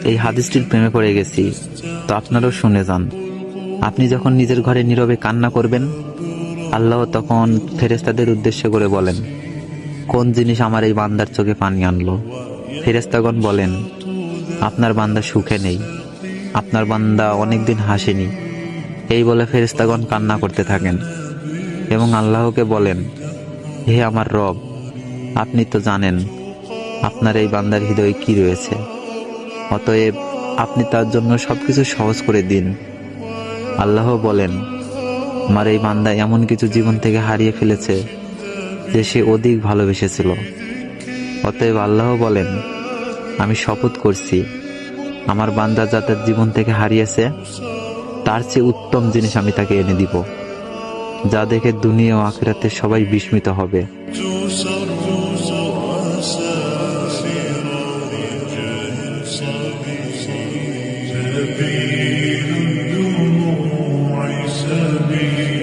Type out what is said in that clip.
এই হাদিসটির প্রেমে পড়ে গেছি, তো আপনারাও শুনে যান। আপনি যখন নিজের ঘরে নীরবে কান্না করবেন, আল্লাহ তখন ফেরেশতাদের উদ্দেশ্য করে বলেন, কোন জিনিস আমার এই বান্দার চোখে পানি আনলো? ফেরেশতাগণ বলেন, আপনার বান্দা সুখে নেই, আপনার বান্দা অনেকদিন হাসেনি। এই বলে ফেরেশতাগণ কান্না করতে থাকেন এবং আল্লাহকে বলেন, হে আমার রব, আপনি তো জানেন আপনার এই বান্দার হৃদয়ে কি রয়েছে, অতএব আপনি তার জন্য সবকিছু সহজ করে দিন। আল্লাহ বলেন, আমার এই বান্দা এমন কিছু জীবন থেকে হারিয়ে ফেলেছে যে সে অধিক ভালোবেসেছিল। অতএব আল্লাহ বলেন, আমি শপথ করছি, আমার বান্দা যা তার জীবন থেকে হারিয়েছে তার চেয়ে উত্তম জিনিস আমি তাকে এনে দিব, যা দেখে দুনিয়া ও আখিরাতে সবাই বিস্মিত হবে। سبيل الدموع سبيل